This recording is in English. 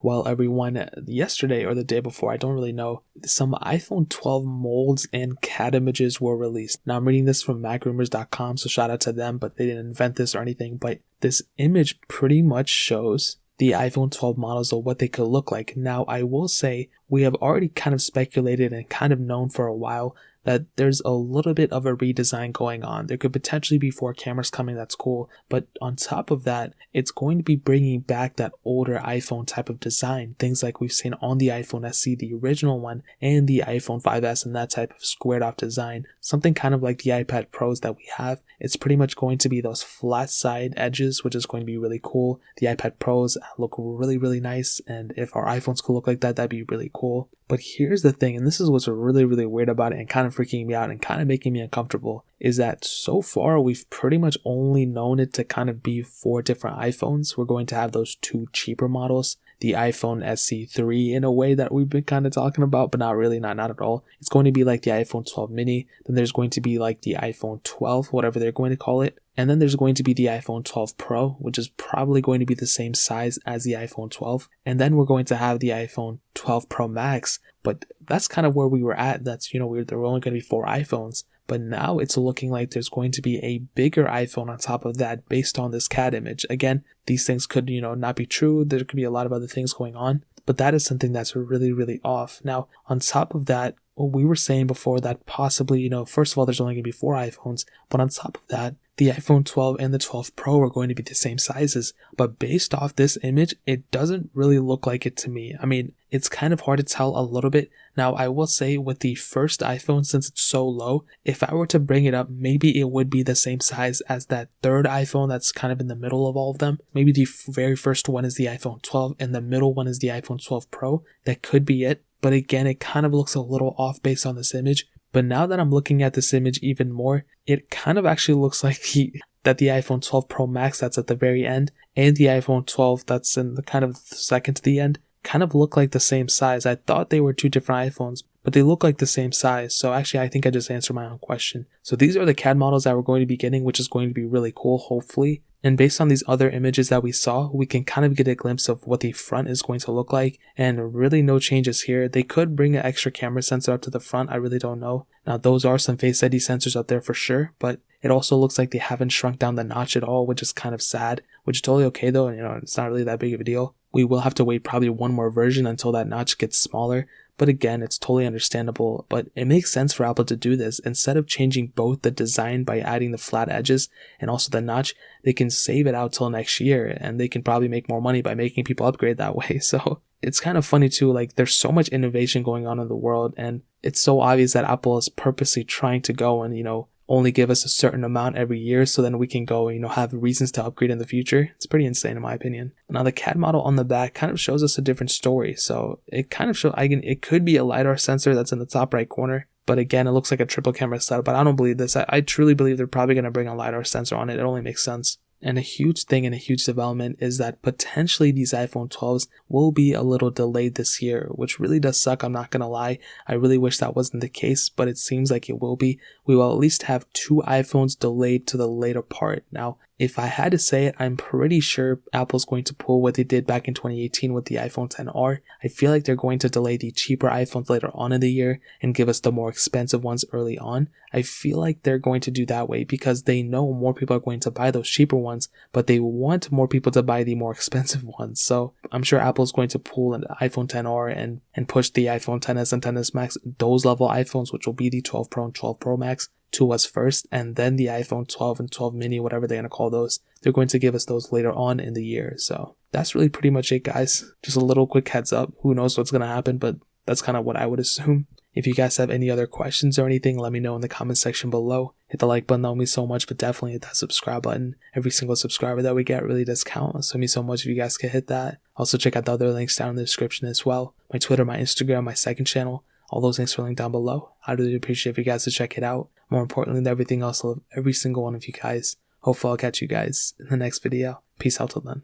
well, everyone, yesterday or the day before, I don't really know, some iPhone 12 molds and CAD images were released. Now, I'm reading this from MacRumors.com, so shout out to them, but they didn't invent this or anything. But this image pretty much shows the iPhone 12 models of what they could look like. Now, I will say we have already kind of speculated and kind of known for a while that there's a little bit of a redesign going on. There could potentially be 4 cameras coming, that's cool, but on top of that, it's going to be bringing back that older iPhone type of design, things like we've seen on the iPhone SE, the original one, and the iPhone 5S, and that type of squared off design, something kind of like the iPad Pros that we have. It's pretty much going to be those flat side edges, which is going to be really cool. The iPad Pros look really, really nice, and if our iPhones could look like that, that'd be really cool. But here's the thing, and this is what's really, really weird about it and kind of freaking me out and kind of making me uncomfortable, is that so far we've pretty much only known it to kind of be 4 different iPhones. We're going to have those 2 cheaper models, the iPhone SE3 in a way that we've been kind of talking about, but not really, not at all. It's going to be like the iPhone 12 mini, then there's going to be like the iPhone 12, whatever they're going to call it, and then there's going to be the iPhone 12 Pro, which is probably going to be the same size as the iPhone 12. And then we're going to have the iPhone 12 Pro Max, but that's kind of where we were at. That's, there were only going to be 4 iPhones. But now it's looking like there's going to be a bigger iPhone on top of that based on this CAD image. Again, these things could, not be true. There could be a lot of other things going on, but that is something that's really, really off. Now, on top of that, what we were saying before that possibly, first of all, there's only going to be 4 iPhones, but on top of that, the iPhone 12 and the 12 Pro are going to be the same sizes, but based off this image, it doesn't really look like it to me. I mean, it's kind of hard to tell a little bit. Now, I will say with the first iPhone, since it's so low, if I were to bring it up, maybe it would be the same size as that third iPhone that's kind of in the middle of all of them. Maybe the very first one is the iPhone 12 and the middle one is the iPhone 12 Pro. That could be it. But again, it kind of looks a little off based on this image. But now that I'm looking at this image even more, it kind of actually looks like that the iPhone 12 Pro Max that's at the very end and the iPhone 12 that's in the kind of second to the end kind of look like the same size. I thought they were 2 different iPhones, but they look like the same size. So actually, I think I just answered my own question. So these are the CAD models that we're going to be getting, which is going to be really cool, hopefully. And based on these other images that we saw, we can kind of get a glimpse of what the front is going to look like, and really no changes here. They could bring an extra camera sensor up to the front, I really don't know. Now those are some Face ID sensors up there for sure, but it also looks like they haven't shrunk down the notch at all, which is kind of sad, which is totally okay though, it's not really that big of a deal. We will have to wait probably one more version until that notch gets smaller. But again, it's totally understandable, but it makes sense for Apple to do this. Instead of changing both the design by adding the flat edges and also the notch, they can save it out till next year, and they can probably make more money by making people upgrade that way. So it's kind of funny too, like there's so much innovation going on in the world, and it's so obvious that Apple is purposely trying to go and, only give us a certain amount every year so then we can go, have reasons to upgrade in the future. It's pretty insane in my opinion. Now the CAD model on the back kind of shows us a different story. So it kind of shows, it could be a LiDAR sensor that's in the top right corner. But again, it looks like a triple camera setup, but I don't believe this. I truly believe they're probably going to bring a LiDAR sensor on it. It only makes sense. And a huge thing and a huge development is that potentially these iPhone 12s will be a little delayed this year, which really does suck, I'm not gonna lie. I really wish that wasn't the case, but it seems like it will be. We will at least have 2 iPhones delayed to the later part. Now, if I had to say it, I'm pretty sure Apple's going to pull what they did back in 2018 with the iPhone XR. I feel like they're going to delay the cheaper iPhones later on in the year and give us the more expensive ones early on. I feel like they're going to do that way because they know more people are going to buy those cheaper ones, but they want more people to buy the more expensive ones. So I'm sure Apple's going to pull an iPhone XR and push the iPhone XS and XS Max, those level iPhones, which will be the 12 Pro and 12 Pro Max, to us first, and then the iPhone 12 and 12 mini, whatever they're going to call those, they're going to give us those later on in the year. So that's really pretty much it, guys. Just a little quick heads up. Who knows what's going to happen, but that's kind of what I would assume. If you guys have any other questions or anything, let me know in the comment section below. Hit the like button, that would mean so much, but definitely hit that subscribe button. Every single subscriber that we get really does count, so it means so much if you guys could hit that. Also check out the other links down in the description as well. My Twitter, my Instagram, my second channel. All those links are linked down below. I'd really appreciate if you guys to check it out. More importantly than everything else, I love every single one of you guys. Hopefully I'll catch you guys in the next video. Peace out till then.